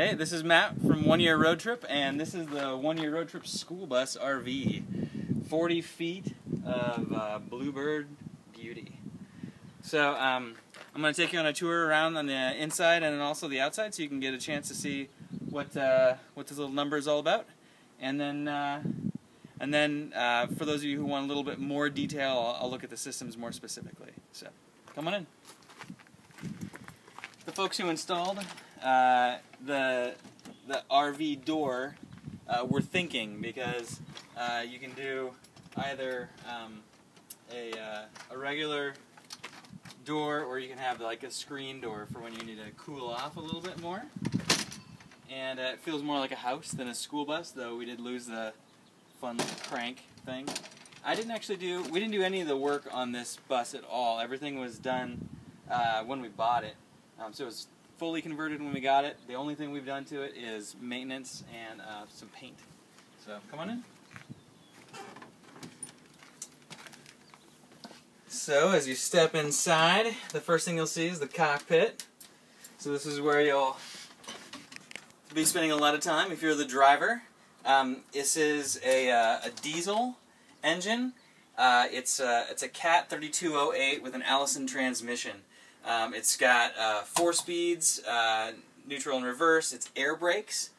Hey, this is Matt from One Year Road Trip, and this is the One Year Road Trip School Bus RV. 40 feet of Bluebird beauty. So I'm going to take you on a tour around on the inside and then also the outside, so you can get a chance to see what this little number is all about. And then for those of you who want a little bit more detail, I'll look at the systems more specifically. So come on in. The folks who installed the RV door were thinking, because you can do either a regular door, or you can have like a screen door for when you need to cool off a little bit more. And it feels more like a house than a school bus, though we did lose the fun crank thing. We didn't do any of the work on this bus at all. Everything was done when we bought it. So it was fully converted when we got it. The only thing we've done to it is maintenance and some paint. So come on in. So as you step inside, the first thing you'll see is the cockpit. So this is where you'll be spending a lot of time if you're the driver. This is a diesel engine. It's a Cat 3208 with an Allison transmission. It's got 4 speeds, neutral and reverse. It's air brakes,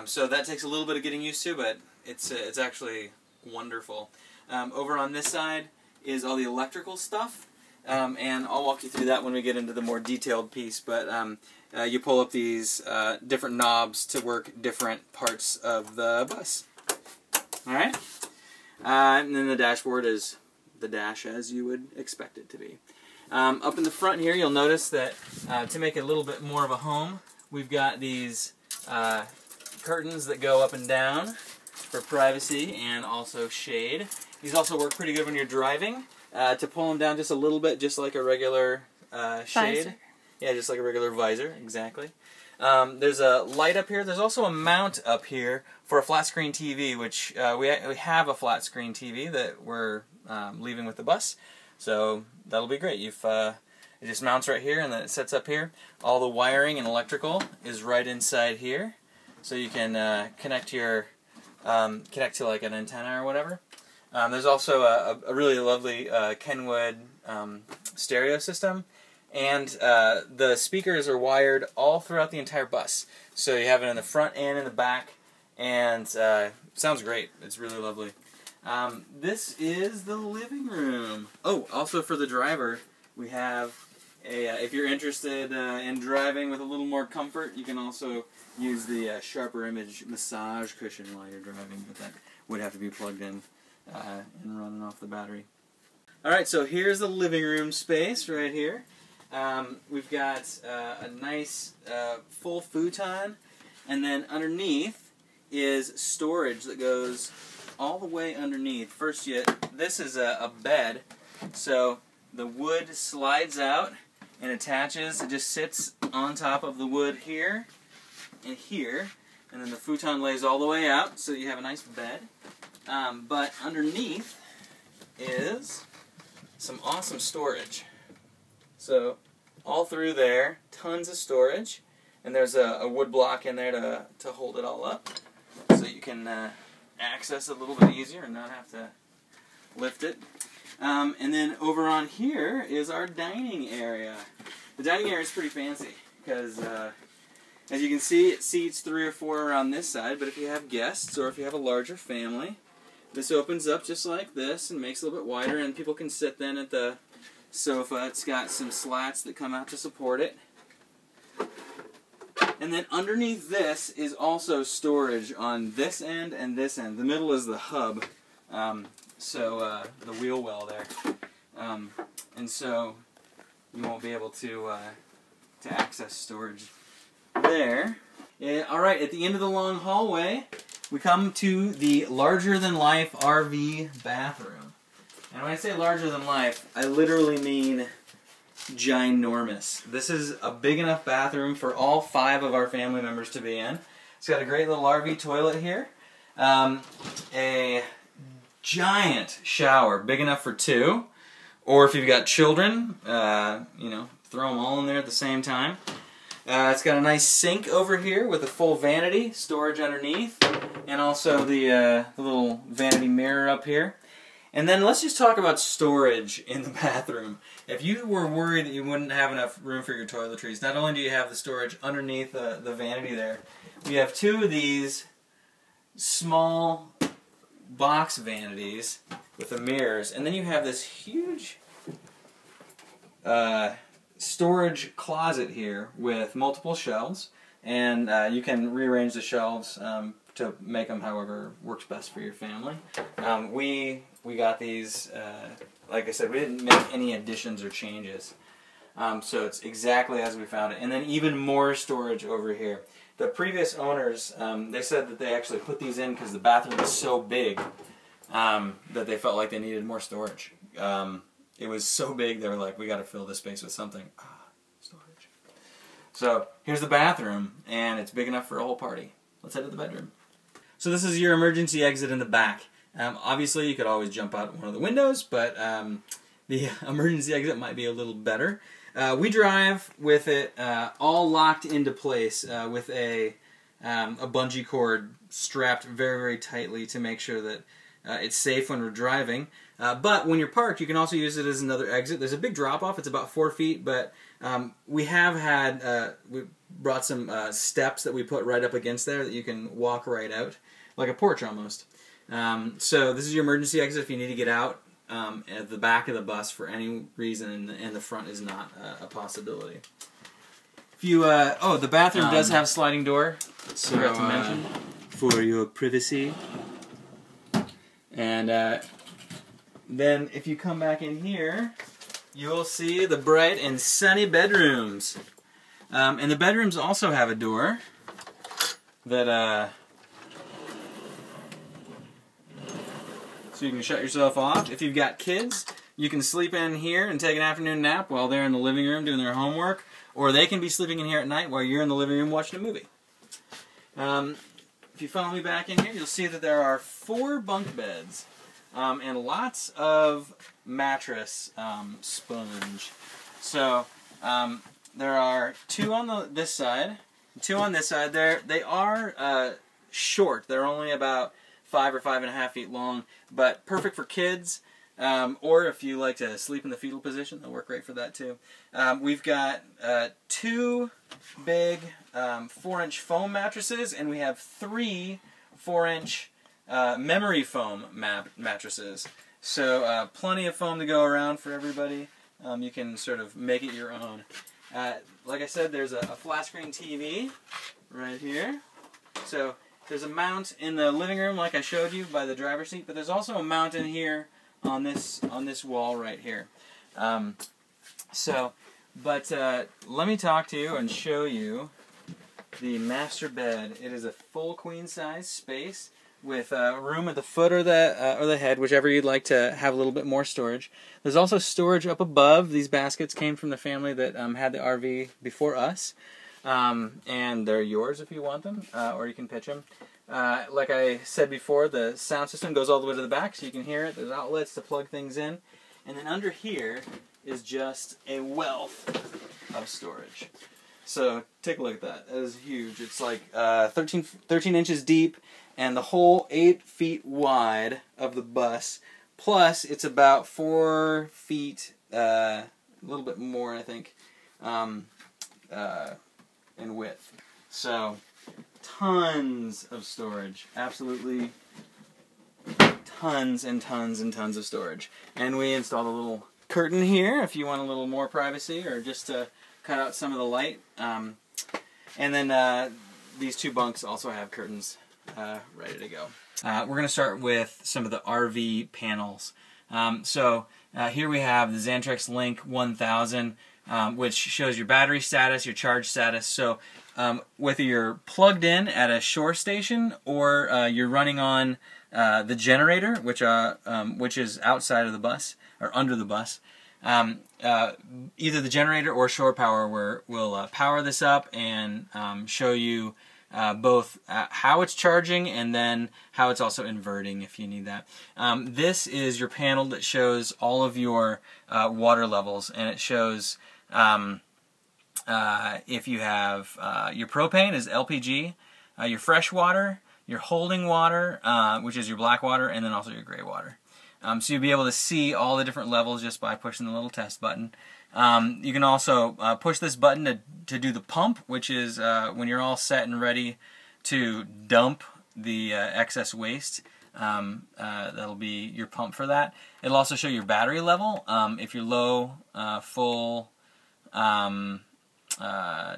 so that takes a little bit of getting used to, but it's actually wonderful. Over on this side is all the electrical stuff, and I'll walk you through that when we get into the more detailed piece. But you pull up these different knobs to work different parts of the bus. All right, and then the dashboard is the dash as you would expect it to be. Up in the front here, you'll notice that to make it a little bit more of a home, we've got these curtains that go up and down for privacy and also shade. These also work pretty good when you're driving, to pull them down just a little bit, just like a regular shade. Visor. Yeah, just like a regular visor, exactly. There's a light up here. There's also a mount up here for a flat screen TV, which we have a flat screen TV that we're leaving with the bus. So that'll be great. It just mounts right here, and then it sets up here. All the wiring and electrical is right inside here, so you can connect to like an antenna or whatever. There's also a really lovely Kenwood stereo system, and the speakers are wired all throughout the entire bus. So you have it in the front and in the back, and sounds great. It's really lovely. This is the living room. Oh, also for the driver, we have if you're interested in driving with a little more comfort, you can also use the Sharper Image massage cushion while you're driving, but that would have to be plugged in and running off the battery. Alright, so here's the living room space right here. We've got a nice full futon, and then underneath is storage that goes all the way underneath. First, this is a bed, so the wood slides out and attaches. It just sits on top of the wood here and here, and then the futon lays all the way out, so you have a nice bed. But underneath is some awesome storage. So all through there, tons of storage, and there's a wood block in there to hold it all up, so you can access it a little bit easier and not have to lift it. And then over on here is our dining area. The dining area is pretty fancy because, as you can see, it seats 3 or 4 around this side, but if you have guests or if you have a larger family, this opens up just like this and makes it a little bit wider, and people can sit then at the sofa. It's got some slats that come out to support it. And then underneath this is also storage on this end and this end. The middle is the hub, the wheel well there. And so you won't be able to access storage there. Alright, at the end of the long hallway, we come to the larger-than-life RV bathroom. And when I say larger-than-life, I literally mean ginormous. This is a big enough bathroom for all 5 of our family members to be in. It's got a great little RV toilet here. A giant shower, big enough for 2. Or if you've got children, throw them all in there at the same time. It's got a nice sink over here with a full vanity, storage underneath, and also the little vanity mirror up here. And then let's just talk about storage in the bathroom. If you were worried that you wouldn't have enough room for your toiletries, not only do you have the storage underneath the vanity there, we have two of these small box vanities with the mirrors, and then you have this huge storage closet here with multiple shelves, and you can rearrange the shelves to make them however works best for your family. We got these, like I said, we didn't make any additions or changes, so it's exactly as we found it. And then even more storage over here. The previous owners, they said that they actually put these in because the bathroom was so big that they felt like they needed more storage. It was so big, they were like, we got to fill this space with something. Storage. So here's the bathroom, and it's big enough for a whole party. Let's head to the bedroom. So this is your emergency exit in the back. Obviously, you could always jump out one of the windows, but the emergency exit might be a little better. We drive with it all locked into place with a bungee cord strapped very, very tightly to make sure that it's safe when we're driving. But when you're parked, you can also use it as another exit. There's a big drop-off. It's about 4 feet, but we have had, we brought some steps that we put right up against there that you can walk right out, like a porch almost. So this is your emergency exit if you need to get out at the back of the bus for any reason, and the front is not a possibility. If you, oh, the bathroom does have a sliding door, forgot to mention, for your privacy. And then if you come back in here, you will see the bright and sunny bedrooms. And the bedrooms also have a door that, so you can shut yourself off. If you've got kids, you can sleep in here and take an afternoon nap while they're in the living room doing their homework, or they can be sleeping in here at night while you're in the living room watching a movie. If you follow me back in here, you'll see that there are 4 bunk beds and lots of mattress sponge. So there are 2 on this side, 2 on this side. They are short. They're only about 5 or 5.5 feet long, but perfect for kids, or if you like to sleep in the fetal position, they'll work great for that too. We've got 2 big 4-inch foam mattresses, and we have 3 4-inch memory foam mattresses. So plenty of foam to go around for everybody. You can sort of make it your own. Like I said, there's a flat screen TV right here. So there's a mount in the living room, like I showed you, by the driver's seat, but there's also a mount in here on this wall right here. Let me talk to you and show you the master bed. It is a full queen-size space with room at the foot or the head, whichever you'd like to have a little bit more storage. There's also storage up above. These baskets came from the family that had the RV before us. And they're yours if you want them, or you can pitch them. Like I said before, the sound system goes all the way to the back so you can hear it. There's outlets to plug things in. And then under here is just a wealth of storage. So take a look at that. That is huge. It's like 13 inches deep, and the whole 8 feet wide of the bus. Plus, it's about 4 feet, a little bit more, I think, in width. So, tons of storage. Absolutely tons and tons and tons of storage. And we installed a little curtain here if you want a little more privacy, or just to cut out some of the light. And then these 2 bunks also have curtains ready to go. We're going to start with some of the RV panels. Here we have the Xantrex Link 1000, which shows your battery status, your charge status. So whether you're plugged in at a shore station or you're running on the generator, which is outside of the bus or under the bus, either the generator or shore power will power this up and show you both how it's charging and then how it's also inverting if you need that. This is your panel that shows all of your water levels, and it shows if you have your propane is LPG, your fresh water, your holding water, which is your black water, and then also your gray water. So you'll be able to see all the different levels just by pushing the little test button. You can also push this button to do the pump, which is when you're all set and ready to dump the excess waste. That'll be your pump for that. It'll also show your battery level. If you're low, full, let's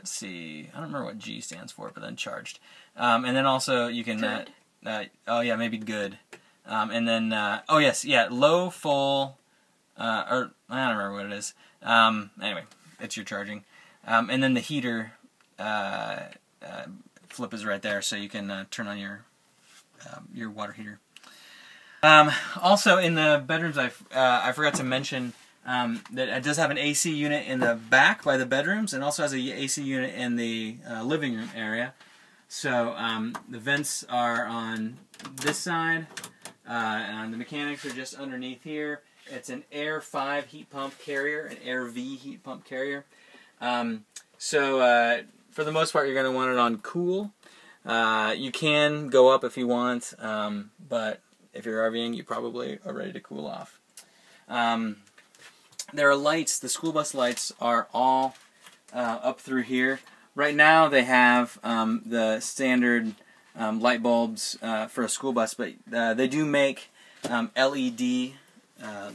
see, I don't remember what G stands for, but then charged. And then also you can, oh yeah, maybe good. And then, oh yes, yeah, low, full, or I don't remember what it is. Anyway, it's your charging. And then the heater flip is right there, so you can turn on your water heater. Also in the bedrooms, I forgot to mention that it does have an AC unit in the back by the bedrooms, and also has a AC unit in the living room area. So the vents are on this side, and the mechanics are just underneath here. It's an Air 5 heat pump carrier, an Air V heat pump carrier. So for the most part, you're going to want it on cool. You can go up if you want, but if you're RVing, you probably are ready to cool off. There are lights. The school bus lights are all up through here. Right now they have the standard light bulbs for a school bus, but they do make LED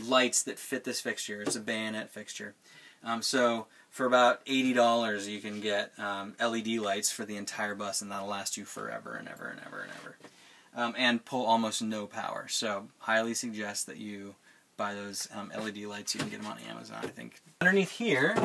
lights that fit this fixture. It's a bayonet fixture. So for about $80 you can get LED lights for the entire bus, and that'll last you forever and ever and ever and ever. And pull almost no power. So highly suggest that you buy those LED lights. You can get them on Amazon, I think. Underneath here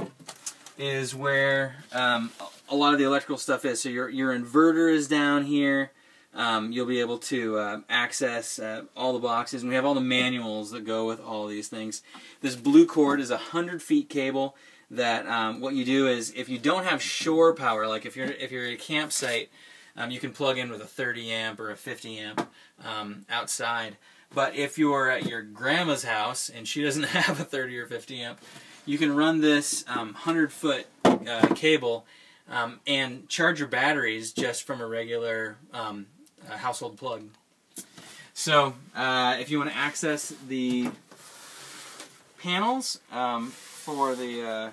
is where a lot of the electrical stuff is. So your inverter is down here. You'll be able to access all the boxes, and we have all the manuals that go with all these things. This blue cord is a 100-feet cable that what you do is, if you don't have shore power, like if you're at a campsite, you can plug in with a 30 amp or a 50 amp outside. But if you're at your grandma's house and she doesn't have a 30 or 50 amp, you can run this 100-foot cable and charge your batteries just from a regular household plug. So if you want to access the panels for the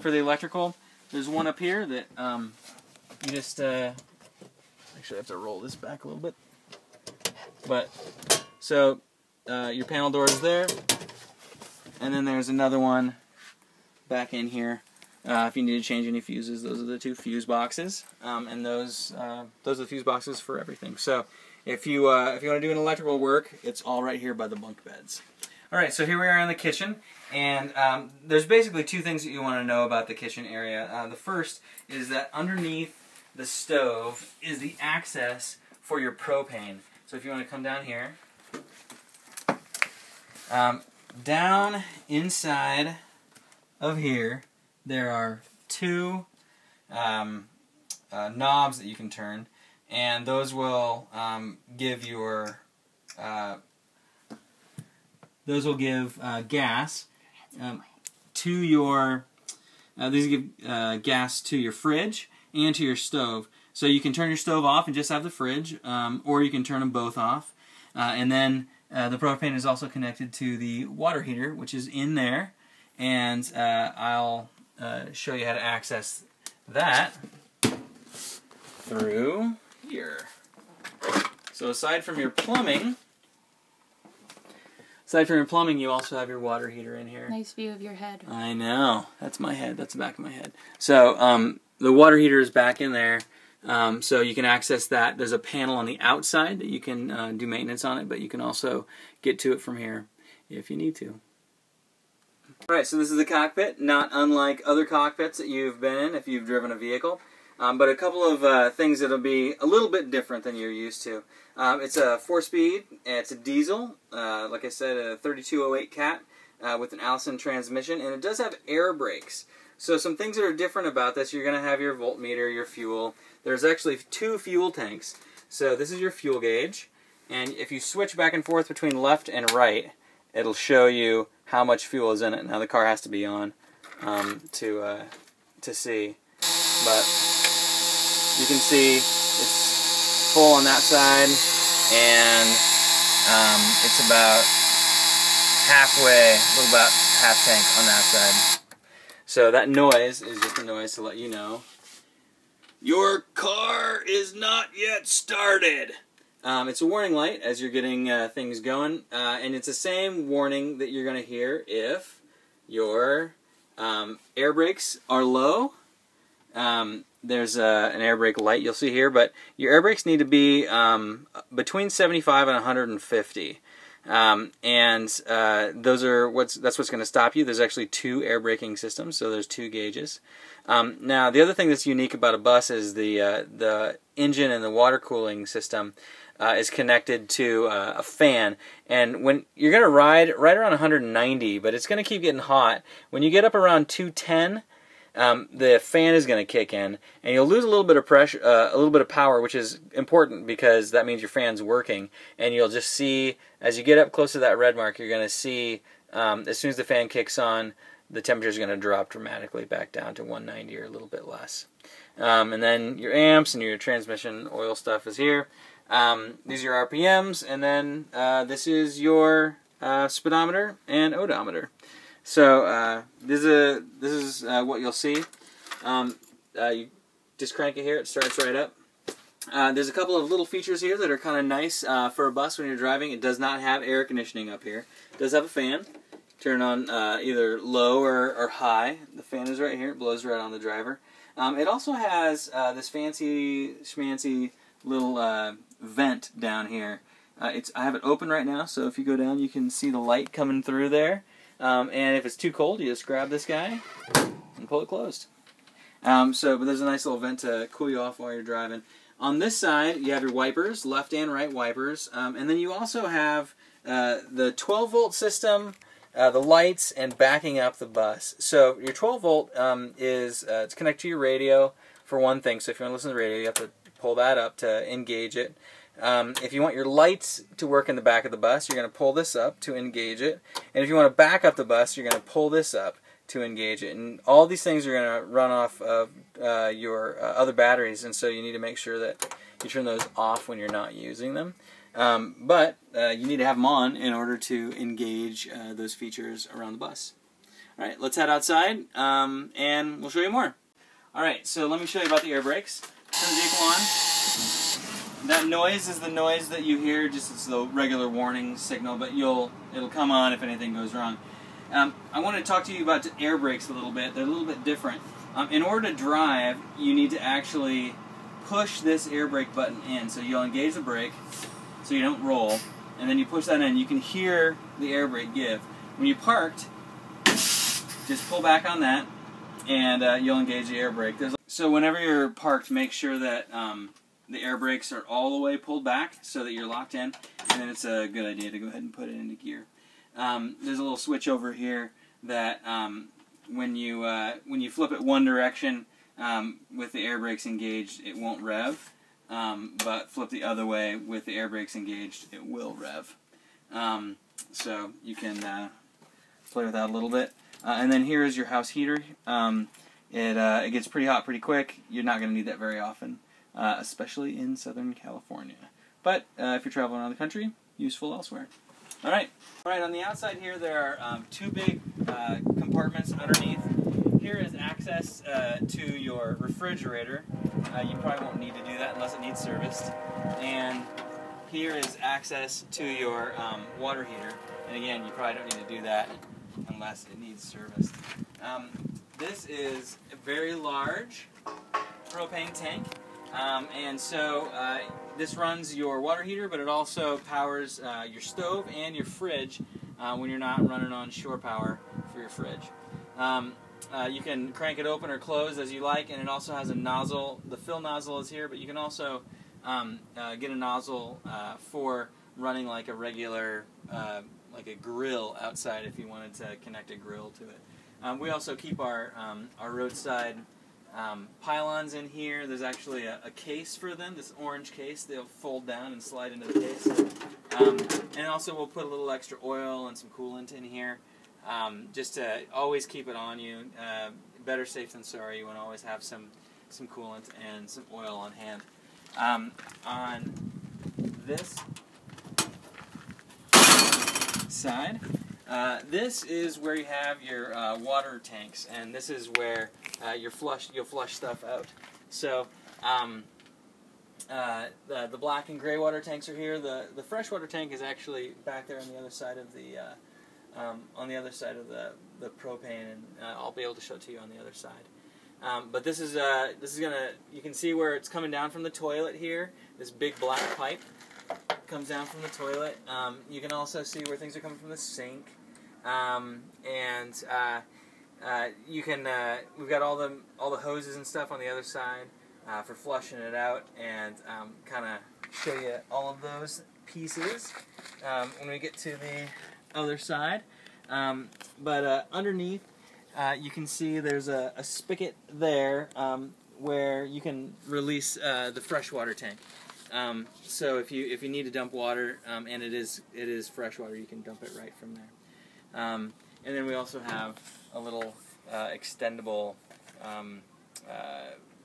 electrical, there's one up here that you just actually have to roll this back a little bit. But so your panel door is there, and then there's another one back in here. If you need to change any fuses, those are the two fuse boxes, and those are the fuse boxes for everything. So if you want to do an electrical work, it's all right here by the bunk beds. All right, so here we are in the kitchen, and there's basically two things that you want to know about the kitchen area. The first is that underneath the stove is the access for your propane. So if you want to come down here, down inside of here, there are two knobs that you can turn, and those will give your gas to your these give gas to your fridge and to your stove. So you can turn your stove off and just have the fridge, or you can turn them both off. And then the propane is also connected to the water heater, which is in there, and I'll show you how to access that through here. So aside from your plumbing, you also have your water heater in here. Nice view of your head. I know. That's my head. That's the back of my head. So the water heater is back in there. So you can access that. There's a panel on the outside that you can do maintenance on it, but you can also get to it from here if you need to. Alright, so this is the cockpit, not unlike other cockpits that you've been in if you've driven a vehicle. But a couple of things that'll be a little bit different than you're used to. It's a 4-speed, it's a diesel, like I said, a 3208 cat with an Allison transmission, and it does have air brakes. So some things that are different about this, you're going to have your voltmeter, your fuel. There's actually 2 fuel tanks. So this is your fuel gauge, and if you switch back and forth between left and right, it'll show you how much fuel is in it. Now the car has to be on to to see, but you can see it's full on that side, and it's about halfway, a little about half tank on that side. So that noise is just a noise to let you know your car is not yet started. It's a warning light as you're getting things going, and it's the same warning that you're going to hear if your air brakes are low. There's an air brake light you'll see here, but your air brakes need to be between 75 and 150. Those are that's what's going to stop you. There's actually 2 air braking systems, so there's 2 gauges. Now, the other thing that's unique about a bus is the engine and the water cooling system is connected to a fan. And when you're going to ride right around 190, but it's going to keep getting hot. When you get up around 210, the fan is going to kick in, and you'll lose a little bit of pressure, a little bit of power, which is important because that means your fan's working. And you'll just see as you get up close to that red mark, you're going to see as soon as the fan kicks on, the temperature is going to drop dramatically back down to 190 or a little bit less. And then your amps and your transmission oil stuff is here. These are your RPMs, and then this is your speedometer and odometer. So this is what you'll see. You just crank it here; it starts right up. There's a couple of little features here that are kind of nice for a bus when you're driving. It does not have air conditioning up here. It does have a fan. Turn on either low or high. The fan is right here. It blows right on the driver. It also has this fancy schmancy little vent down here. I have it open right now, so if you go down, you can see the light coming through there. And if it's too cold, you just grab this guy and pull it closed. But there's a nice little vent to cool you off while you're driving. On this side, you have your wipers, left and right wipers, and then you also have the 12-volt system, the lights, and backing up the bus. So your 12-volt is it's connected to your radio for one thing. So if you want to listen to the radio, you have to pull that up to engage it. If you want your lights to work in the back of the bus, you're going to pull this up to engage it. And if you want to back up the bus, you're going to pull this up to engage it. And all these things are going to run off of your other batteries, and so you need to make sure that you turn those off when you're not using them. But you need to have them on in order to engage those features around the bus. Alright, let's head outside and we'll show you more. Alright, so let me show you about the air brakes. Turn the vehicle on. That noise is the noise that you hear, just it's the regular warning signal, but it'll come on if anything goes wrong. I want to talk to you about the air brakes a little bit. They're a little bit different. In order to drive, you need to actually push this air brake button in. So you'll engage the brake so you don't roll, and then you push that in. You can hear the air brake give. When you parked, just pull back on that, and you'll engage the air brake. So whenever you're parked, make sure that the air brakes are all the way pulled back so that you're locked in, and then it's a good idea to go ahead and put it into gear. There's a little switch over here that when you flip it one direction with the air brakes engaged, it won't rev, but flip the other way with the air brakes engaged, it will rev. So you can play with that a little bit. And then here is your house heater. It gets pretty hot pretty quick. You're not going to need that very often, especially in Southern California. But if you're traveling around the country, useful elsewhere. Alright, on the outside here there are 2 big compartments underneath. Here is access to your refrigerator. You probably won't need to do that unless it needs serviced. And here is access to your water heater. And again, you probably don't need to do that unless it needs serviced. This is a very large propane tank. And so this runs your water heater, but it also powers your stove and your fridge when you're not running on shore power for your fridge. You can crank it open or close as you like, and it also has a nozzle. The fill nozzle is here, but you can also get a nozzle for running like a regular, like a grill outside if you wanted to connect a grill to it. We also keep our roadside pylons in here. There's actually a case for them, this orange case. They'll fold down and slide into the case. And also we'll put a little extra oil and some coolant in here just to always keep it on you. better safe than sorry. You want to always have some coolant and some oil on hand. On this side, this is where you have your water tanks, and this is where you'll flush stuff out. So the black and gray water tanks are here. The freshwater tank is actually back there on the other side of the the propane, and I'll be able to show it to you on the other side. But this is gonna, you can see where it's coming down from the toilet here. This big black pipe comes down from the toilet. You can also see where things are coming from the sink, you can we've got all the hoses and stuff on the other side for flushing it out, and kind of show you all of those pieces when we get to the other side. But underneath, you can see there's a spigot there where you can release the freshwater tank. So if you need to dump water, and it is fresh water, you can dump it right from there. And then we also have a little extendable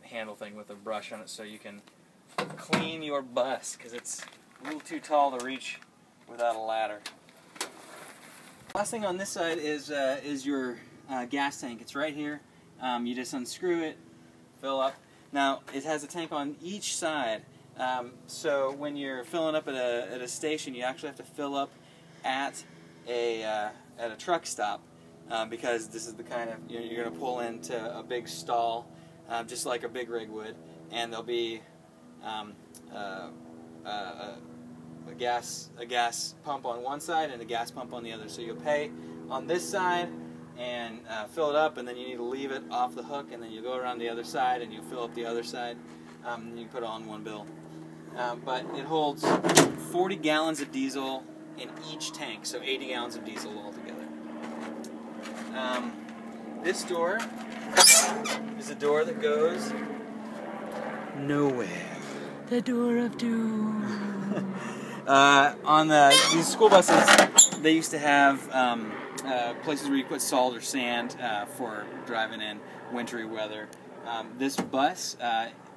handle thing with a brush on it, so you can clean your bus, because it's a little too tall to reach without a ladder. Last thing on this side is your gas tank. It's right here. You just unscrew it, fill up. Now it has a tank on each side, so when you're filling up at a station, you actually have to fill up at a truck stop, because this is the kind of, you're going to pull into a big stall, just like a big rig would, and there'll be a gas pump on one side and a gas pump on the other. So you'll pay on this side and fill it up, and then you need to leave it off the hook, and then you go around the other side and you fill up the other side, and you put it on one bill. But it holds 40 gallons of diesel in each tank, so 80 gallons of diesel altogether. This door is a door that goes nowhere. The door of doom. On these school buses, they used to have places where you put salt or sand for driving in wintry weather. This bus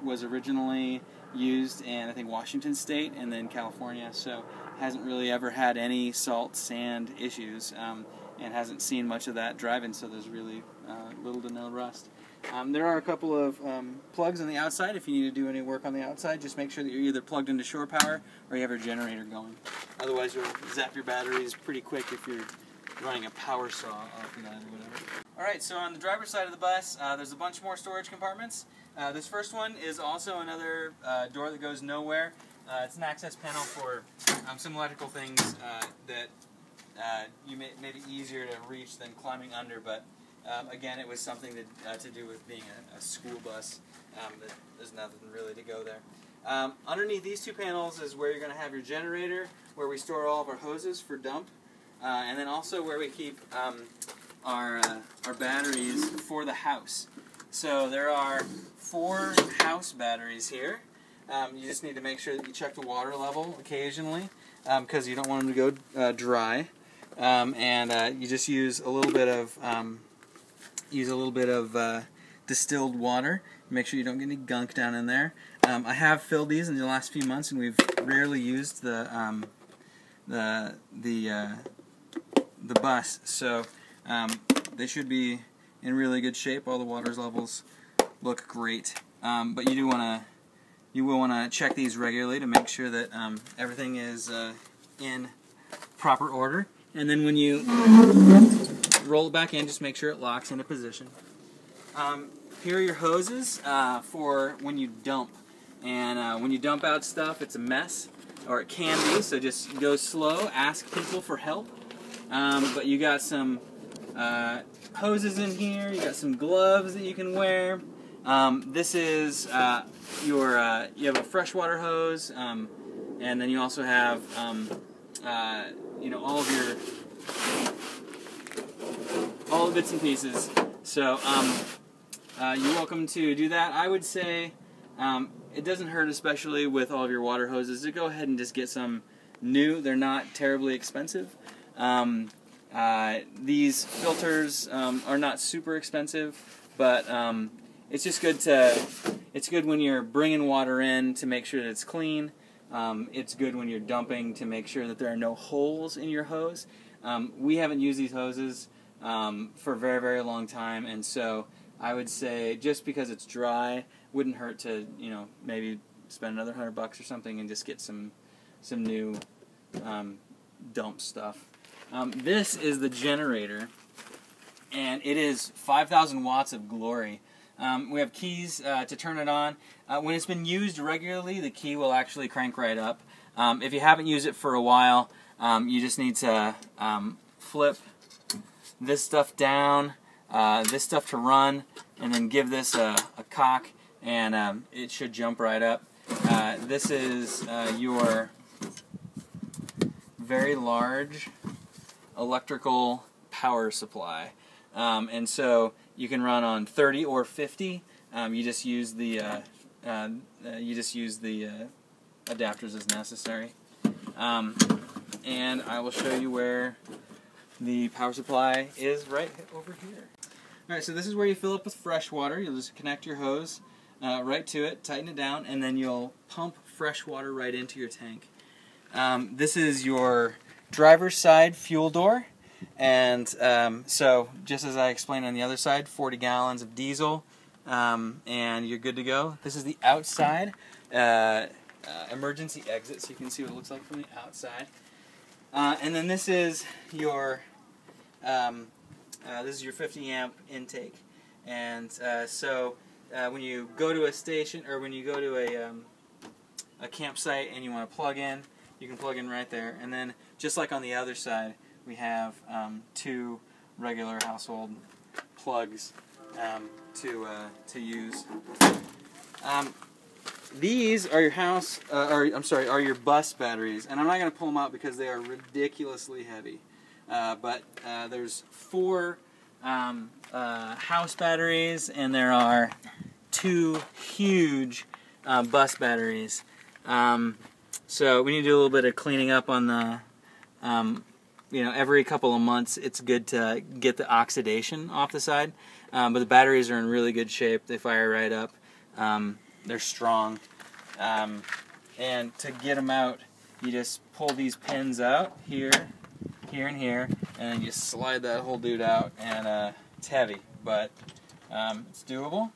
was originally used in, I think, Washington State and then California, so hasn't really ever had any salt, sand issues, and hasn't seen much of that driving, so there's really little to no rust. There are a couple of plugs on the outside. If you need to do any work on the outside, just make sure that you're either plugged into shore power or you have your generator going. Otherwise, you'll zap your batteries pretty quick if you're running a power saw off of that or whatever. Alright, so on the driver's side of the bus, there's a bunch more storage compartments. This first one is also another door that goes nowhere. It's an access panel for some electrical things that you may be easier to reach than climbing under, but again, it was something to do with being a school bus. There's nothing really to go there. Underneath these two panels is where you're going to have your generator, where we store all of our hoses for dump, and then also where we keep our batteries for the house. So there are 4 house batteries here. You just need to make sure that you check the water level occasionally, because you don't want them to go dry, and you just use a little bit of distilled water. Make sure you don't get any gunk down in there. I have filled these in the last few months, and we've rarely used the bus, so they should be in really good shape. All the water levels look great, but you will want to check these regularly to make sure that everything is in proper order. And then when you roll it back in, just make sure it locks into position. Here are your hoses for when you dump. And when you dump out stuff, it's a mess, or it can be, so just go slow, ask people for help. But you got some hoses in here, you got some gloves that you can wear. This is you have a freshwater hose, and then you also have all the bits and pieces. So you're welcome to do that. I would say it doesn't hurt, especially with all of your water hoses, to go ahead and just get some new. They're not terribly expensive. These filters are not super expensive. but it's just good to, it's good when you're bringing water in to make sure that it's clean. It's good when you're dumping to make sure that there are no holes in your hose. We haven't used these hoses for a very, very long time, and so I would say just because it's dry, wouldn't hurt to, you know, maybe spend another $100 or something and just get some new dump stuff. This is the generator, and it is 5,000 watts of glory. We have keys to turn it on. When it's been used regularly, the key will actually crank right up. If you haven't used it for a while, you just need to flip this stuff down, this stuff to run, and then give this a cock, and it should jump right up. This is your very large electrical power supply, and so you can run on 30 or 50. You just use the adapters as necessary. And I will show you where the power supply is right over here. Alright, so this is where you fill up with fresh water. You'll just connect your hose right to it, tighten it down, and then you'll pump fresh water right into your tank. This is your driver's side fuel door, and so just as I explained on the other side, 40 gallons of diesel, and you're good to go. This is the outside emergency exit, so you can see what it looks like from the outside. And then this is your 50 amp intake, and so when you go to a station, or when you go to a campsite and you want to plug in, you can plug in right there. And then just like on the other side, we have two regular household plugs to use. These are your are your bus batteries, and I'm not going to pull them out because they are ridiculously heavy. But there's 4 house batteries, and there are 2 huge bus batteries. So we need to do a little bit of cleaning up on the, you know, every couple of months it's good to get the oxidation off the side. But the batteries are in really good shape. They fire right up. They're strong. And to get them out, you just pull these pins out here, here, and here, and then you slide that whole dude out, and it's heavy, but it's doable.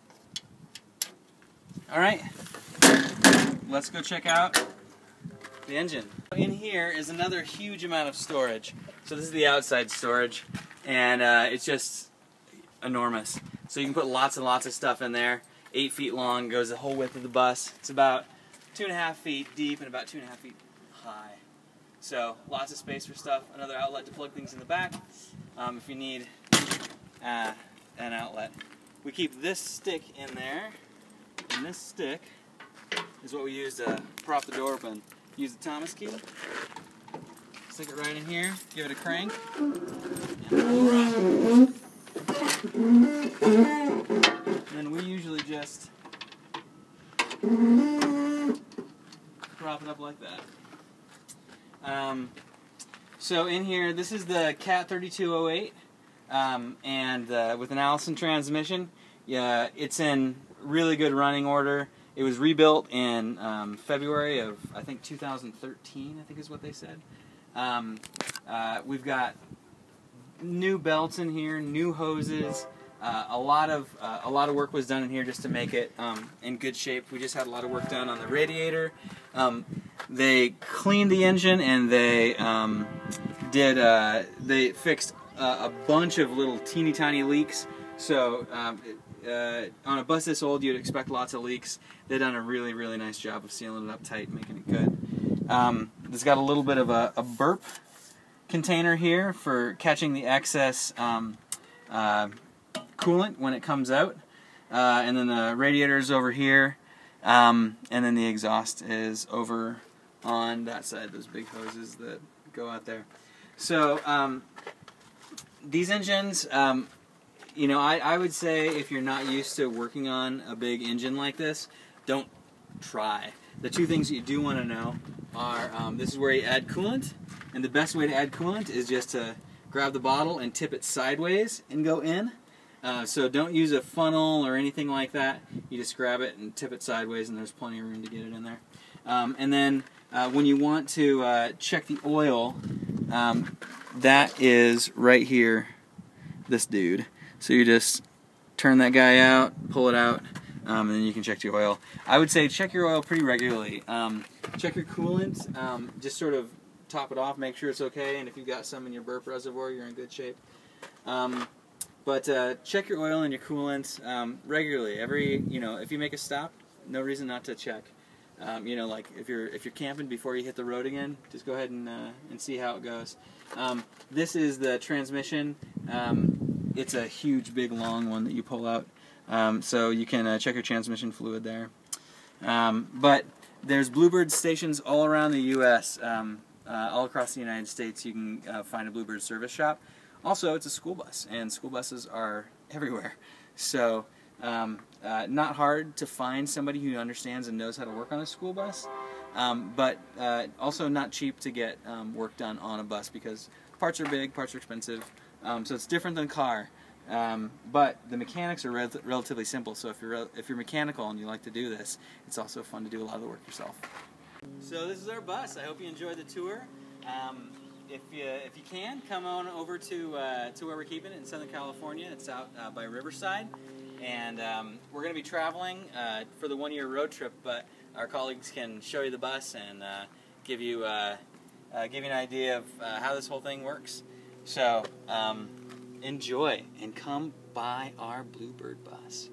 Alright, let's go check out the engine. In here is another huge amount of storage. So this is the outside storage, and it's just enormous. So you can put lots and lots of stuff in there. 8 feet long, goes the whole width of the bus. It's about 2.5 feet deep and about 2.5 feet high. So lots of space for stuff. Another outlet to plug things in the back if you need an outlet. We keep this stick in there, and this stick is what we use to prop the door open. Use the Thomas key, stick it right in here, give it a crank, and then we usually just prop it up like that. So in here, this is the Cat 3208, and with an Allison transmission. Yeah, it's in really good running order. It was rebuilt in February of, I think, 2013, I think is what they said. We've got new belts in here, new hoses. A lot of work was done in here just to make it in good shape. We just had a lot of work done on the radiator. They cleaned the engine, and they they fixed a bunch of little teeny tiny leaks. So on a bus this old, you'd expect lots of leaks. They've done a really, really nice job of sealing it up tight, making it good. It's got a little bit of a burp container here for catching the excess coolant when it comes out, and then the radiator is over here, and then the exhaust is over on that side, those big hoses that go out there. So these engines, you know, I would say if you're not used to working on a big engine like this, don't try. The 2 things that you do want to know are this is where you add coolant, and the best way to add coolant is just to grab the bottle and tip it sideways and go in. So don't use a funnel or anything like that. You just grab it and tip it sideways, and there's plenty of room to get it in there. And then when you want to check the oil, that is right here, this dude. So you just turn that guy out, pull it out, and then you can check the oil. I would say check your oil pretty regularly. Check your coolant, just sort of top it off, make sure it's okay, and if you've got some in your burp reservoir, you're in good shape. But check your oil and your coolant regularly. If you make a stop, no reason not to check. Like if you're camping before you hit the road again, just go ahead and see how it goes. This is the transmission. It's a huge, big, long one that you pull out, so you can check your transmission fluid there. But there's Bluebird stations all around the U.S. All across the United States. You can find a Bluebird service shop. Also, it's a school bus, and school buses are everywhere. So, not hard to find somebody who understands and knows how to work on a school bus, but also not cheap to get work done on a bus because parts are big, parts are expensive, so it's different than a car. But the mechanics are relatively simple, so if you're mechanical and you like to do this, it's also fun to do a lot of the work yourself. So this is our bus. I hope you enjoyed the tour. If you can, come on over to where we're keeping it in Southern California. It's out by Riverside, and we're going to be traveling for the OneYearRoadTrip. But our colleagues can show you the bus and give you an idea of how this whole thing works. So enjoy and come by our Bluebird bus.